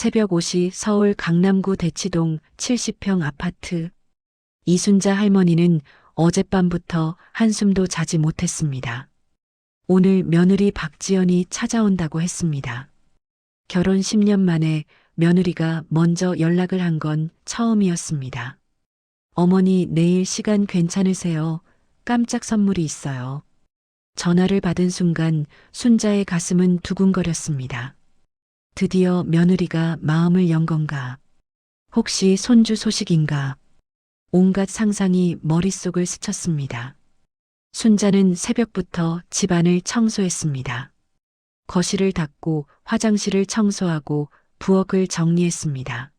새벽 5시 서울 강남구 대치동 70평 아파트. 이순자 할머니는 어젯밤부터 한숨도 자지 못했습니다. 오늘 며느리 박지연이 찾아온다고 했습니다. 결혼 10년 만에 며느리가 먼저 연락을 한 건 처음이었습니다. 어머니, 내일 시간 괜찮으세요? 깜짝 선물이 있어요. 전화를 받은 순간 순자의 가슴은 두근거렸습니다. 드디어 며느리가 마음을 연 건가? 혹시 손주 소식인가? 온갖 상상이 머릿속을 스쳤습니다. 순자는 새벽부터 집안을 청소했습니다. 거실을 닦고 화장실을 청소하고 부엌을 정리했습니다.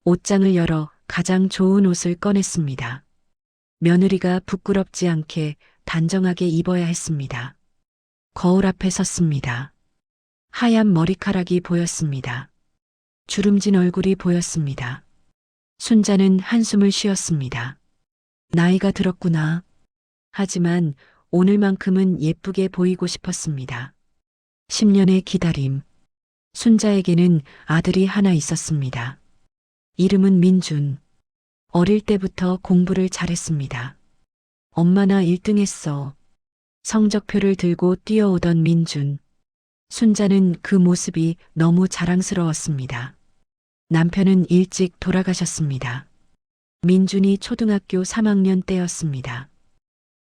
옷장을 열어 가장 좋은 옷을 꺼냈습니다. 며느리가 부끄럽지 않게 단정하게 입어야 했습니다. 거울 앞에 섰습니다. 하얀 머리카락이 보였습니다. 주름진 얼굴이 보였습니다. 순자는 한숨을 쉬었습니다. 나이가 들었구나. 하지만 오늘만큼은 예쁘게 보이고 싶었습니다. 10년의 기다림. 순자에게는 아들이 하나 있었습니다. 이름은 민준. 어릴 때부터 공부를 잘했습니다. 엄마 나 1등 했어. 성적표를 들고 뛰어오던 민준. 순자는 그 모습이 너무 자랑스러웠습니다. 남편은 일찍 돌아가셨습니다. 민준이 초등학교 3학년 때였습니다.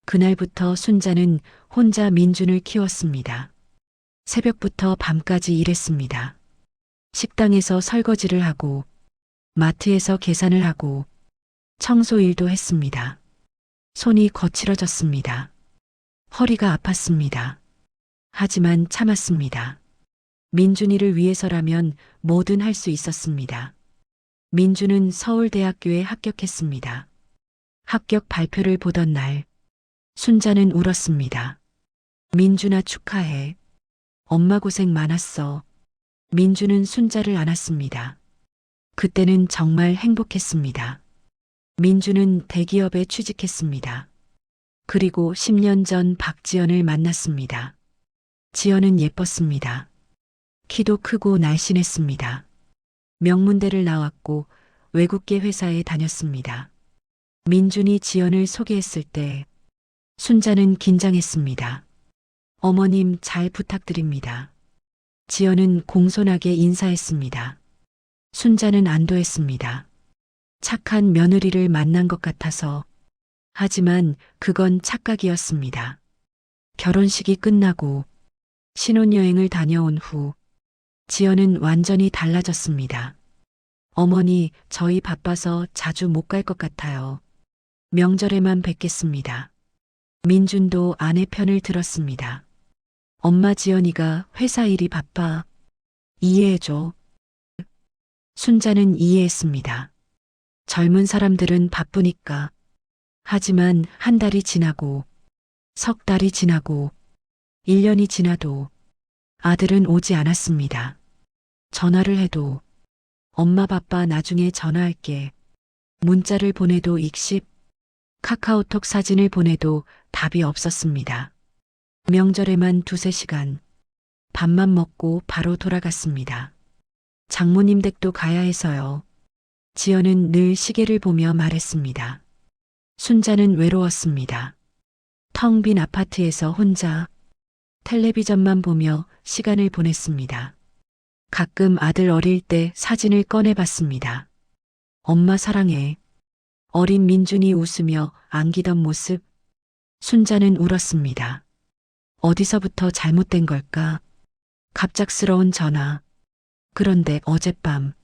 그날부터 순자는 혼자 민준을 키웠습니다. 새벽부터 밤까지 일했습니다. 식당에서 설거지를 하고, 마트에서 계산을 하고, 청소 일도 했습니다. 손이 거칠어졌습니다. 허리가 아팠습니다. 하지만 참았습니다. 민준이를 위해서라면 뭐든 할 수 있었습니다. 민준은 서울대학교에 합격했습니다. 합격 발표를 보던 날, 순자는 울었습니다. 민준아 축하해. 엄마 고생 많았어. 민준은 순자를 안았습니다. 그때는 정말 행복했습니다. 민준은 대기업에 취직했습니다. 그리고 10년 전 박지연을 만났습니다. 지연은 예뻤습니다. 키도 크고 날씬했습니다. 명문대를 나왔고 외국계 회사에 다녔습니다. 민준이 지연을 소개했을 때 순자는 긴장했습니다. 어머님 잘 부탁드립니다. 지연은 공손하게 인사했습니다. 순자는 안도했습니다. 착한 며느리를 만난 것 같아서. 하지만 그건 착각이었습니다. 결혼식이 끝나고 신혼여행을 다녀온 후 지연은 완전히 달라졌습니다. 어머니, 저희 바빠서 자주 못 갈 것 같아요. 명절에만 뵙겠습니다. 민준도 아내 편을 들었습니다. 엄마 지연이가 회사 일이 바빠. 이해해줘. 순자는 이해했습니다. 젊은 사람들은 바쁘니까. 하지만 한 달이 지나고, 석 달이 지나고, 1년이 지나도 아들은 오지 않았습니다. 전화를 해도 엄마 바빠 나중에 전화할게. 문자를 보내도 익십, 카카오톡 사진을 보내도 답이 없었습니다. 명절에만 2~3시간, 밥만 먹고 바로 돌아갔습니다. 장모님 댁도 가야 해서요. 지연은 늘 시계를 보며 말했습니다. 순자는 외로웠습니다. 텅 빈 아파트에서 혼자 텔레비전만 보며 시간을 보냈습니다. 가끔 아들 어릴 때 사진을 꺼내봤습니다. 엄마 사랑해. 어린 민준이 웃으며 안기던 모습. 순자는 울었습니다. 어디서부터 잘못된 걸까? 갑작스러운 전화. 그런데 어젯밤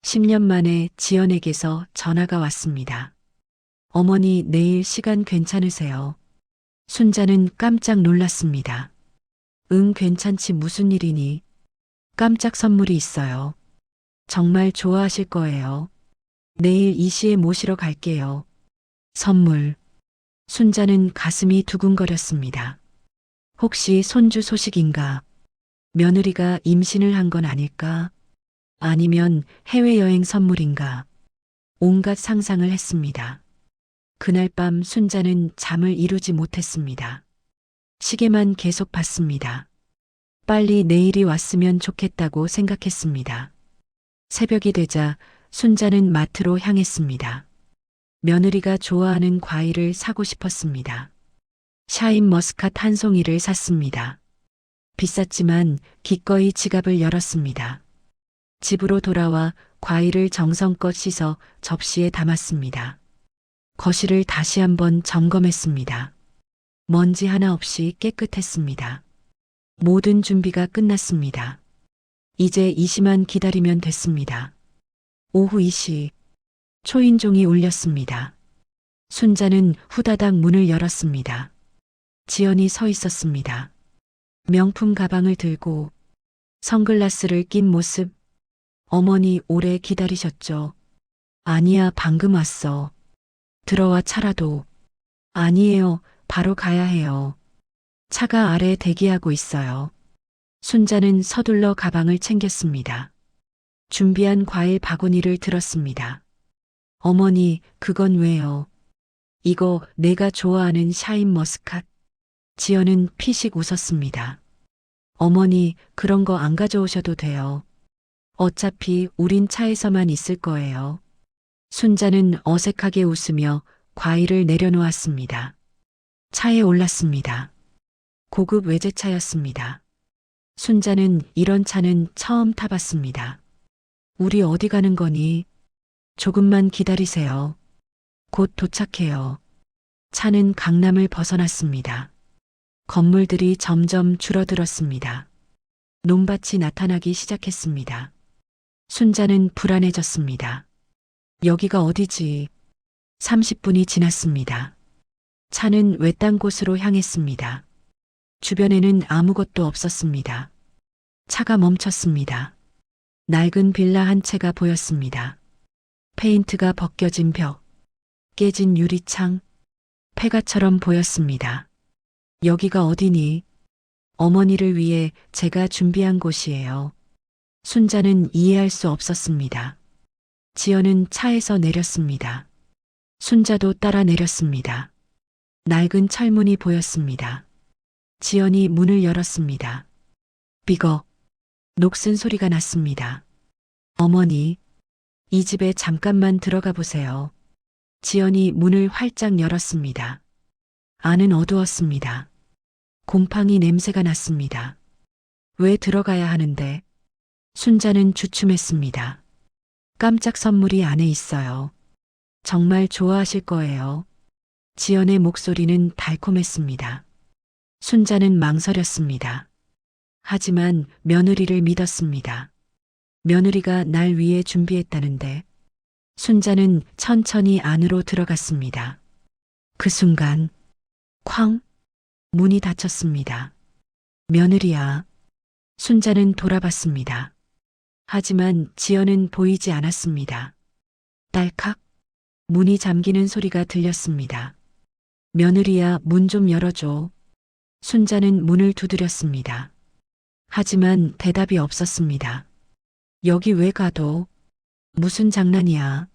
10년 만에 지연에게서 전화가 왔습니다. 어머니, 내일 시간 괜찮으세요? 순자는 깜짝 놀랐습니다. 응, 괜찮지. 무슨 일이니? 깜짝 선물이 있어요. 정말 좋아하실 거예요. 내일 이 시에 모시러 갈게요. 선물. 순자는 가슴이 두근거렸습니다. 혹시 손주 소식인가? 며느리가 임신을 한 건 아닐까? 아니면 해외여행 선물인가? 온갖 상상을 했습니다. 그날 밤 순자는 잠을 이루지 못했습니다. 시계만 계속 봤습니다. 빨리 내일이 왔으면 좋겠다고 생각했습니다. 새벽이 되자 순자는 마트로 향했습니다. 며느리가 좋아하는 과일을 사고 싶었습니다. 샤인 머스캇 한 송이를 샀습니다. 비쌌지만 기꺼이 지갑을 열었습니다. 집으로 돌아와 과일을 정성껏 씻어 접시에 담았습니다. 거실을 다시 한번 점검했습니다. 먼지 하나 없이 깨끗했습니다. 모든 준비가 끝났습니다. 이제 이 시만 기다리면 됐습니다. 오후 2시 초인종이 울렸습니다. 순자는 후다닥 문을 열었습니다. 지연이 서 있었습니다. 명품 가방을 들고 선글라스를 낀 모습. 어머니 오래 기다리셨죠? 아니야, 방금 왔어. 들어와 차라도. 아니에요, 바로 가야 해요. 차가 아래 대기하고 있어요. 순자는 서둘러 가방을 챙겼습니다. 준비한 과일 바구니를 들었습니다. 어머니, 그건 왜요? 이거 내가 좋아하는 샤인 머스캇. 지연은 피식 웃었습니다. 어머니, 그런 거 안 가져오셔도 돼요. 어차피 우린 차에서만 있을 거예요. 순자는 어색하게 웃으며 과일을 내려놓았습니다. 차에 올랐습니다. 고급 외제차였습니다. 순자는 이런 차는 처음 타봤습니다. 우리 어디 가는 거니? 조금만 기다리세요. 곧 도착해요. 차는 강남을 벗어났습니다. 건물들이 점점 줄어들었습니다. 논밭이 나타나기 시작했습니다. 순자는 불안해졌습니다. 여기가 어디지? 30분이 지났습니다. 차는 외딴 곳으로 향했습니다. 주변에는 아무것도 없었습니다. 차가 멈췄습니다. 낡은 빌라 한 채가 보였습니다. 페인트가 벗겨진 벽, 깨진 유리창, 폐가처럼 보였습니다. 여기가 어디니? 어머니를 위해 제가 준비한 곳이에요. 순자는 이해할 수 없었습니다. 지연은 차에서 내렸습니다. 순자도 따라 내렸습니다. 낡은 철문이 보였습니다. 지연이 문을 열었습니다. 삐걱, 녹슨 소리가 났습니다. 어머니, 이 집에 잠깐만 들어가 보세요. 지연이 문을 활짝 열었습니다. 안은 어두웠습니다. 곰팡이 냄새가 났습니다. 왜 들어가야 하는데? 순자는 주춤했습니다. 깜짝 선물이 안에 있어요. 정말 좋아하실 거예요. 지연의 목소리는 달콤했습니다. 순자는 망설였습니다. 하지만 며느리를 믿었습니다. 며느리가 날 위해 준비했다는데. 순자는 천천히 안으로 들어갔습니다. 그 순간 쾅! 문이 닫혔습니다. 며느리야. 순자는 돌아봤습니다. 하지만 지연은 보이지 않았습니다. 딸칵! 문이 잠기는 소리가 들렸습니다. 며느리야, 문 좀 열어줘. 순자는 문을 두드렸습니다. 하지만 대답이 없었습니다. 여기 왜 가도? 무슨 장난이야?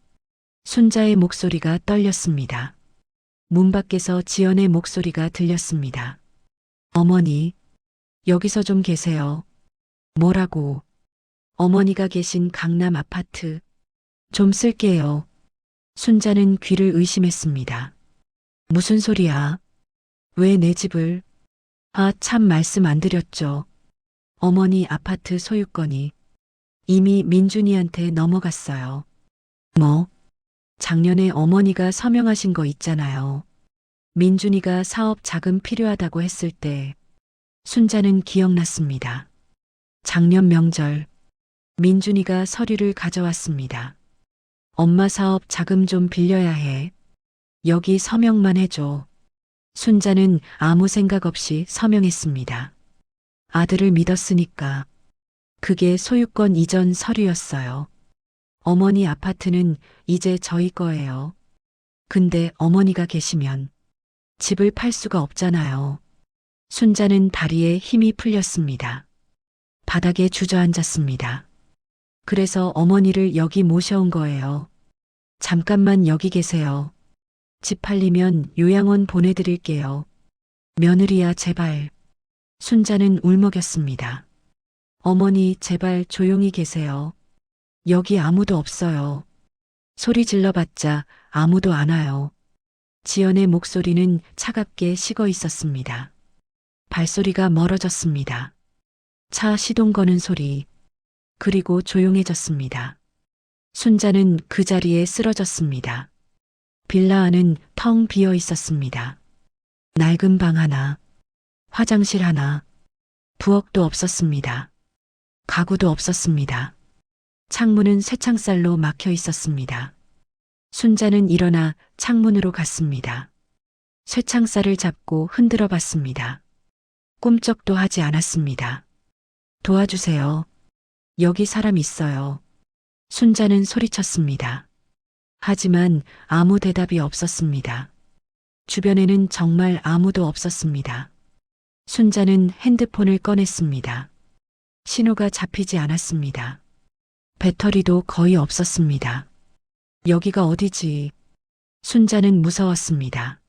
순자의 목소리가 떨렸습니다. 문 밖에서 지연의 목소리가 들렸습니다. 어머니, 여기서 좀 계세요. 뭐라고? 어머니가 계신 강남 아파트. 좀 쓸게요. 순자는 귀를 의심했습니다. 무슨 소리야? 왜 내 집을? 아, 참 말씀 안 드렸죠. 어머니 아파트 소유권이 이미 민준이한테 넘어갔어요. 뭐? 작년에 어머니가 서명하신 거 있잖아요. 민준이가 사업 자금 필요하다고 했을 때 순자는 기억났습니다. 작년 명절 민준이가 서류를 가져왔습니다. 엄마 사업 자금 좀 빌려야 해. 여기 서명만 해줘. 순자는 아무 생각 없이 서명했습니다. 아들을 믿었으니까. 그게 소유권 이전 서류였어요. 어머니 아파트는 이제 저희 거예요. 근데 어머니가 계시면 집을 팔 수가 없잖아요. 순자는 다리에 힘이 풀렸습니다. 바닥에 주저앉았습니다. 그래서 어머니를 여기 모셔온 거예요. 잠깐만 여기 계세요. 집 팔리면 요양원 보내드릴게요. 며느리야, 제발. 순자는 울먹였습니다. 어머니, 제발 조용히 계세요. 여기 아무도 없어요. 소리 질러봤자 아무도 안 와요. 지연의 목소리는 차갑게 식어 있었습니다. 발소리가 멀어졌습니다. 차 시동 거는 소리, 그리고 조용해졌습니다. 순자는 그 자리에 쓰러졌습니다. 빌라 안은 텅 비어 있었습니다. 낡은 방 하나, 화장실 하나, 부엌도 없었습니다. 가구도 없었습니다. 창문은 쇠창살로 막혀 있었습니다. 순자는 일어나 창문으로 갔습니다. 쇠창살을 잡고 흔들어 봤습니다. 꿈쩍도 하지 않았습니다. 도와주세요. 여기 사람 있어요. 순자는 소리쳤습니다. 하지만 아무 대답이 없었습니다. 주변에는 정말 아무도 없었습니다. 순자는 핸드폰을 꺼냈습니다. 신호가 잡히지 않았습니다. 배터리도 거의 없었습니다. 여기가 어디지? 순자는 무서웠습니다.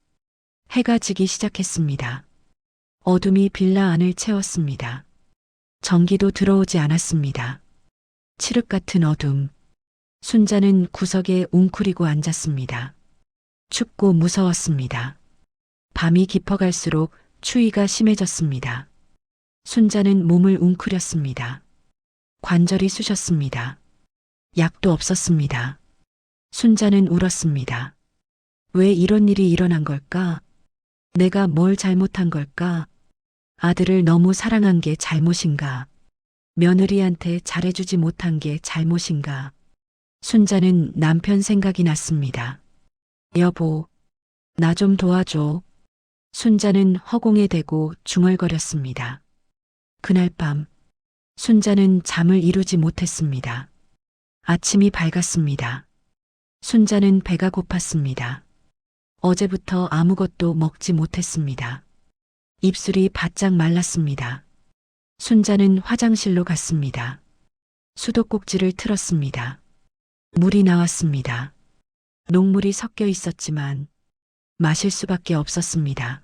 해가 지기 시작했습니다. 어둠이 빌라 안을 채웠습니다. 전기도 들어오지 않았습니다. 칠흑 같은 어둠. 순자는 구석에 웅크리고 앉았습니다. 춥고 무서웠습니다. 밤이 깊어갈수록 추위가 심해졌습니다. 순자는 몸을 웅크렸습니다. 관절이 쑤셨습니다. 약도 없었습니다. 순자는 울었습니다. 왜 이런 일이 일어난 걸까? 내가 뭘 잘못한 걸까? 아들을 너무 사랑한 게 잘못인가? 며느리한테 잘해주지 못한 게 잘못인가? 순자는 남편 생각이 났습니다. 여보, 나 좀 도와줘. 순자는 허공에 대고 중얼거렸습니다. 그날 밤, 순자는 잠을 이루지 못했습니다. 아침이 밝았습니다. 순자는 배가 고팠습니다. 어제부터 아무것도 먹지 못했습니다. 입술이 바짝 말랐습니다. 순자는 화장실로 갔습니다. 수도꼭지를 틀었습니다. 물이 나왔습니다. 녹물이 섞여 있었지만 마실 수밖에 없었습니다.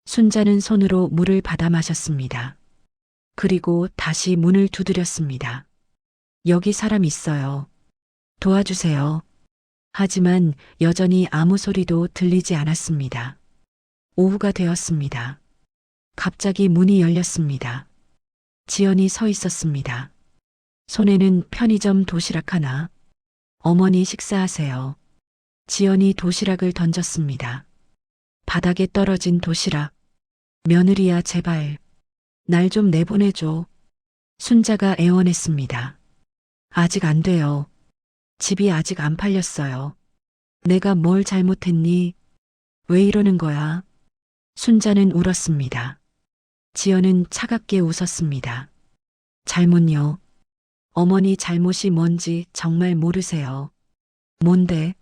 순자는 손으로 물을 받아 마셨습니다. 그리고 다시 문을 두드렸습니다. 여기 사람 있어요. 도와주세요. 하지만 여전히 아무 소리도 들리지 않았습니다. 오후가 되었습니다. 갑자기 문이 열렸습니다. 지연이 서 있었습니다. 손에는 편의점 도시락 하나. 어머니 식사하세요. 지연이 도시락을 던졌습니다. 바닥에 떨어진 도시락. 며느리야 제발. 날 좀 내보내줘. 순자가 애원했습니다. 아직 안 돼요. 집이 아직 안 팔렸어요. 내가 뭘 잘못했니? 왜 이러는 거야? 순자는 울었습니다. 지연은 차갑게 웃었습니다. 잘못요. 어머니 잘못이 뭔지 정말 모르세요. 뭔데?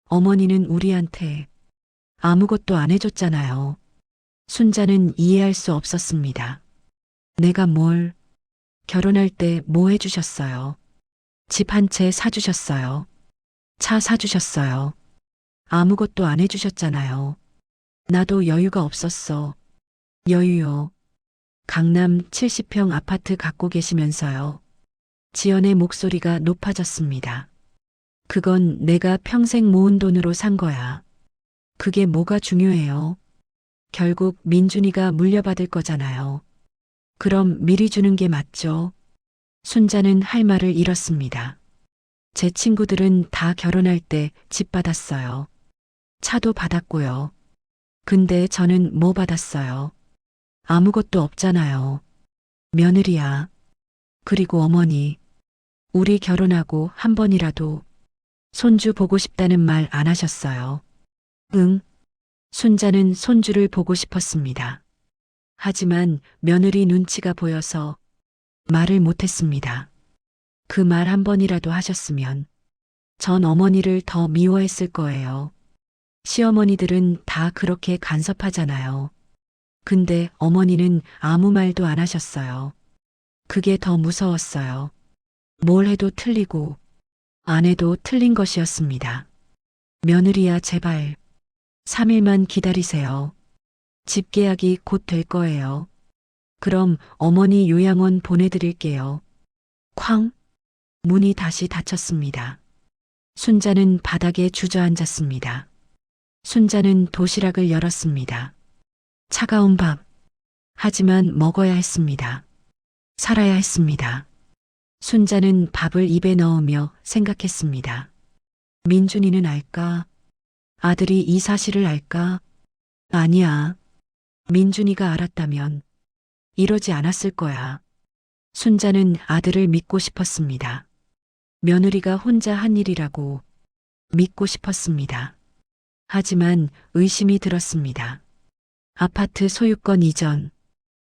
어머니는 우리한테 아무것도 안 해줬잖아요. 순자는 이해할 수 없었습니다. 내가 뭘? 결혼할 때 뭐 해주셨어요? 집 한 채 사주셨어요. 차 사주셨어요. 아무것도 안 해주셨잖아요. 나도 여유가 없었어. 여유요. 강남 70평 아파트 갖고 계시면서요. 지연의 목소리가 높아졌습니다. 그건 내가 평생 모은 돈으로 산 거야. 그게 뭐가 중요해요? 결국 민준이가 물려받을 거잖아요. 그럼 미리 주는 게 맞죠? 순자는 할 말을 잃었습니다. 제 친구들은 다 결혼할 때 집 받았어요. 차도 받았고요. 근데 저는 뭐 받았어요? 아무것도 없잖아요. 며느리야. 그리고 어머니. 우리 결혼하고 한 번이라도 손주 보고 싶다는 말 안 하셨어요. 응. 순자는 손주를 보고 싶었습니다. 하지만 며느리 눈치가 보여서 말을 못했습니다. 그 말 한 번이라도 하셨으면 전 어머니를 더 미워했을 거예요. 시어머니들은 다 그렇게 간섭하잖아요. 근데 어머니는 아무 말도 안 하셨어요. 그게 더 무서웠어요. 뭘 해도 틀리고 안 해도 틀린 것이었습니다. 며느리야 제발 3일만 기다리세요. 집 계약이 곧 될 거예요. 그럼 어머니 요양원 보내드릴게요. 쾅! 문이 다시 닫혔습니다. 순자는 바닥에 주저앉았습니다. 순자는 도시락을 열었습니다. 차가운 밥. 하지만 먹어야 했습니다. 살아야 했습니다. 순자는 밥을 입에 넣으며 생각했습니다. 민준이는 알까? 아들이 이 사실을 알까? 아니야. 민준이가 알았다면 이러지 않았을 거야. 순자는 아들을 믿고 싶었습니다. 며느리가 혼자 한 일이라고 믿고 싶었습니다. 하지만 의심이 들었습니다. 아파트 소유권 이전.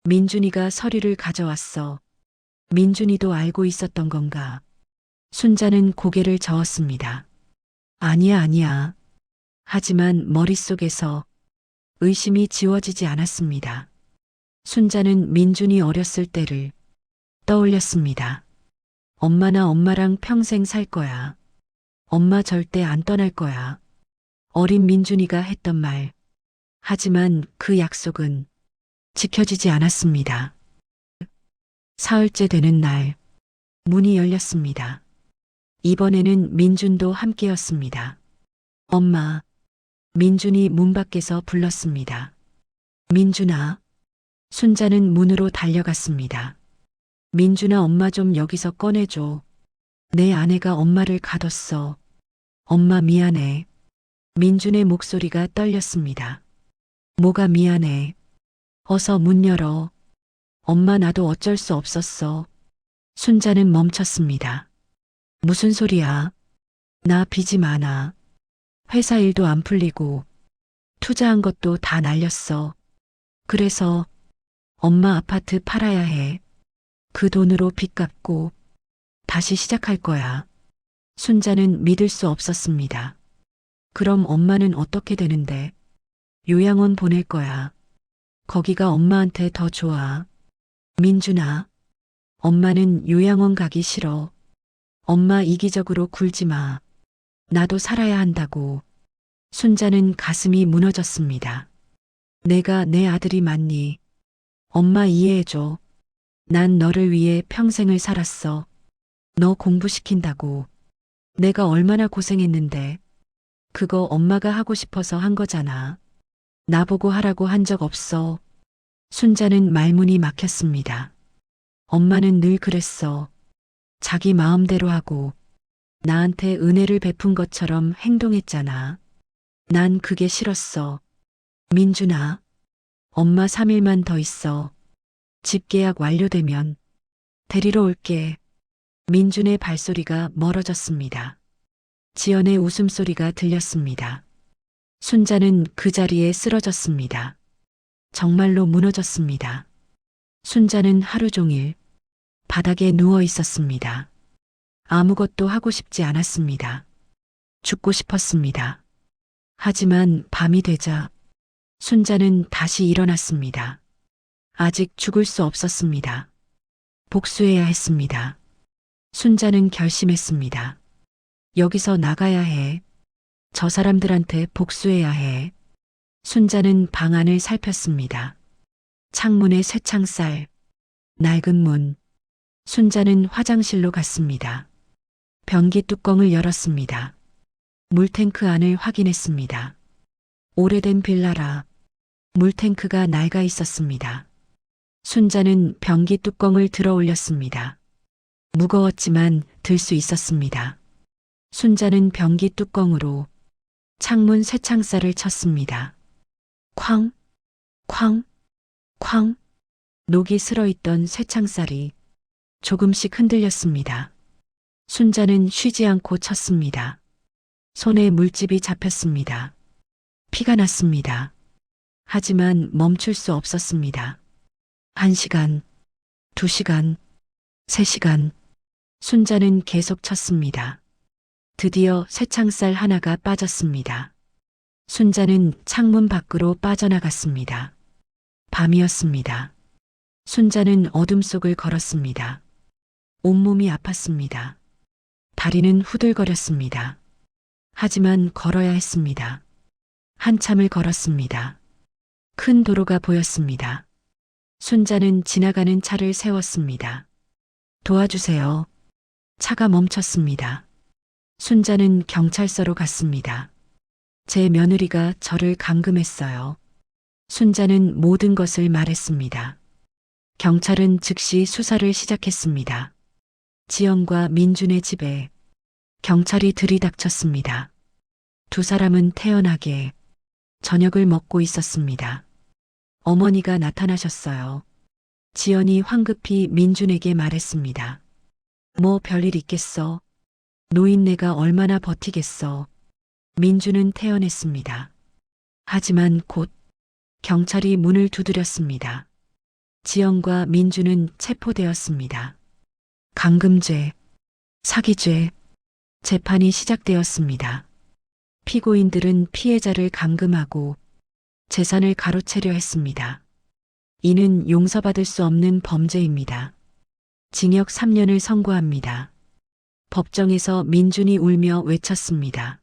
민준이가 서류를 가져왔어. 민준이도 알고 있었던 건가? 순자는 고개를 저었습니다. 아니야, 아니야. 하지만 머릿속에서 의심이 지워지지 않았습니다. 순자는 민준이 어렸을 때를 떠올렸습니다. 엄마나 엄마랑 평생 살 거야. 엄마 절대 안 떠날 거야. 어린 민준이가 했던 말. 하지만 그 약속은 지켜지지 않았습니다. 사흘째 되는 날, 문이 열렸습니다. 이번에는 민준도 함께였습니다. 엄마, 민준이 문 밖에서 불렀습니다. 민준아, 순자는 문으로 달려갔습니다. 민준아, 엄마 좀 여기서 꺼내줘. 내 아내가 엄마를 가뒀어. 엄마 미안해. 민준의 목소리가 떨렸습니다. 뭐가 미안해. 어서 문 열어. 엄마 나도 어쩔 수 없었어. 순자는 멈췄습니다. 무슨 소리야? 나 빚이 많아. 회사 일도 안 풀리고 투자한 것도 다 날렸어. 그래서 엄마 아파트 팔아야 해. 그 돈으로 빚 갚고 다시 시작할 거야. 순자는 믿을 수 없었습니다. 그럼 엄마는 어떻게 되는데? 요양원 보낼 거야. 거기가 엄마한테 더 좋아. 민준아, 엄마는 요양원 가기 싫어. 엄마 이기적으로 굴지 마. 나도 살아야 한다고. 순자는 가슴이 무너졌습니다. 내가 내 아들이 맞니? 엄마 이해해줘. 난 너를 위해 평생을 살았어. 너 공부시킨다고. 내가 얼마나 고생했는데. 그거 엄마가 하고 싶어서 한 거잖아. 나보고 하라고 한 적 없어. 순자는 말문이 막혔습니다. 엄마는 늘 그랬어. 자기 마음대로 하고 나한테 은혜를 베푼 것처럼 행동했잖아. 난 그게 싫었어. 민준아, 엄마 3일만 더 있어. 집 계약 완료되면 데리러 올게. 민준의 발소리가 멀어졌습니다. 지연의 웃음소리가 들렸습니다. 순자는 그 자리에 쓰러졌습니다. 정말로 무너졌습니다. 순자는 하루 종일 바닥에 누워 있었습니다. 아무것도 하고 싶지 않았습니다. 죽고 싶었습니다. 하지만 밤이 되자 순자는 다시 일어났습니다. 아직 죽을 수 없었습니다. 복수해야 했습니다. 순자는 결심했습니다. 여기서 나가야 해. 저 사람들한테 복수해야 해. 순자는 방 안을 살폈습니다. 창문에 쇠창살, 낡은 문. 순자는 화장실로 갔습니다. 변기 뚜껑을 열었습니다. 물탱크 안을 확인했습니다. 오래된 빌라라. 물탱크가 낡아 있었습니다. 순자는 변기 뚜껑을 들어 올렸습니다. 무거웠지만 들 수 있었습니다. 순자는 변기 뚜껑으로 창문 쇠창살을 쳤습니다. 쾅, 쾅, 쾅. 녹이 슬어있던 쇠창살이 조금씩 흔들렸습니다. 순자는 쉬지 않고 쳤습니다. 손에 물집이 잡혔습니다. 피가 났습니다. 하지만 멈출 수 없었습니다. 1시간, 2시간, 3시간. 순자는 계속 쳤습니다. 드디어 쇠창살 하나가 빠졌습니다. 순자는 창문 밖으로 빠져나갔습니다. 밤이었습니다. 순자는 어둠 속을 걸었습니다. 온몸이 아팠습니다. 다리는 후들거렸습니다. 하지만 걸어야 했습니다. 한참을 걸었습니다. 큰 도로가 보였습니다. 순자는 지나가는 차를 세웠습니다. 도와주세요. 차가 멈췄습니다. 순자는 경찰서로 갔습니다. 제 며느리가 저를 감금했어요. 순자는 모든 것을 말했습니다. 경찰은 즉시 수사를 시작했습니다. 지연과 민준의 집에 경찰이 들이닥쳤습니다. 두 사람은 태연하게 저녁을 먹고 있었습니다. 어머니가 나타나셨어요. 지연이 황급히 민준에게 말했습니다. 뭐 별일 있겠어? 노인네가 얼마나 버티겠어? 민준은 태연했습니다. 하지만 곧 경찰이 문을 두드렸습니다. 지연과 민준은 체포되었습니다. 감금죄, 사기죄, 재판이 시작되었습니다. 피고인들은 피해자를 감금하고 재산을 가로채려 했습니다. 이는 용서받을 수 없는 범죄입니다. 징역 3년을 선고합니다. 법정에서 민준이 울며 외쳤습니다.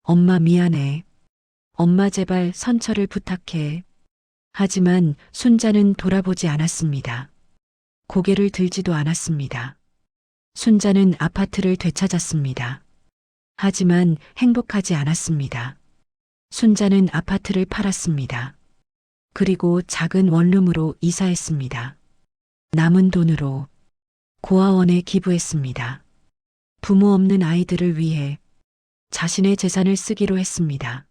엄마 미안해. 엄마 제발 선처를 부탁해. 하지만 순자는 돌아보지 않았습니다. 고개를 들지도 않았습니다. 순자는 아파트를 되찾았습니다. 하지만 행복하지 않았습니다. 순자는 아파트를 팔았습니다. 그리고 작은 원룸으로 이사했습니다. 남은 돈으로 고아원에 기부했습니다. 부모 없는 아이들을 위해 자신의 재산을 쓰기로 했습니다.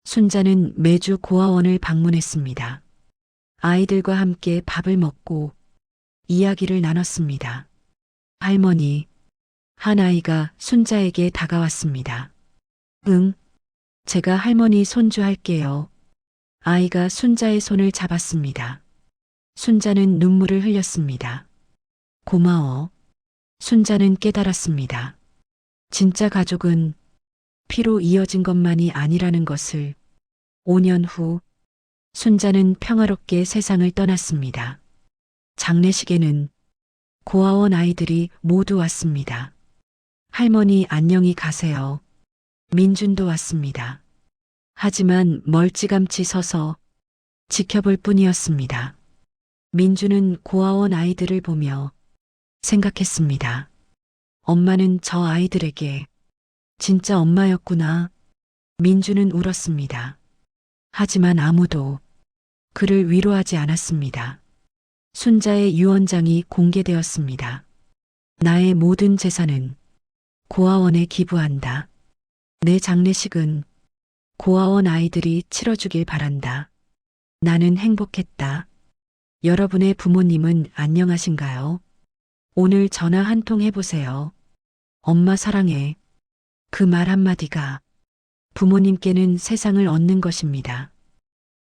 순자는 매주 고아원을 방문했습니다. 아이들과 함께 밥을 먹고 이야기를 나눴습니다. 할머니, 한 아이가 순자에게 다가왔습니다. 응, 제가 할머니 손주할게요. 아이가 순자의 손을 잡았습니다. 순자는 눈물을 흘렸습니다. 고마워. 순자는 깨달았습니다. 진짜 가족은 피로 이어진 것만이 아니라는 것을. 5년 후 순자는 평화롭게 세상을 떠났습니다. 장례식에는 고아원 아이들이 모두 왔습니다. 할머니 안녕히 가세요. 민준도 왔습니다. 하지만 멀찌감치 서서 지켜볼 뿐이었습니다. 민준은 고아원 아이들을 보며 생각했습니다. 엄마는 저 아이들에게 진짜 엄마였구나. 민준은 울었습니다. 하지만 아무도 그를 위로하지 않았습니다. 순자의 유언장이 공개되었습니다. 나의 모든 재산은 고아원에 기부한다. 내 장례식은 고아원 아이들이 치러주길 바란다. 나는 행복했다. 여러분의 부모님은 안녕하신가요? 오늘 전화 한 통 해보세요. 엄마 사랑해. 그 말 한마디가 부모님께는 세상을 얻는 것입니다.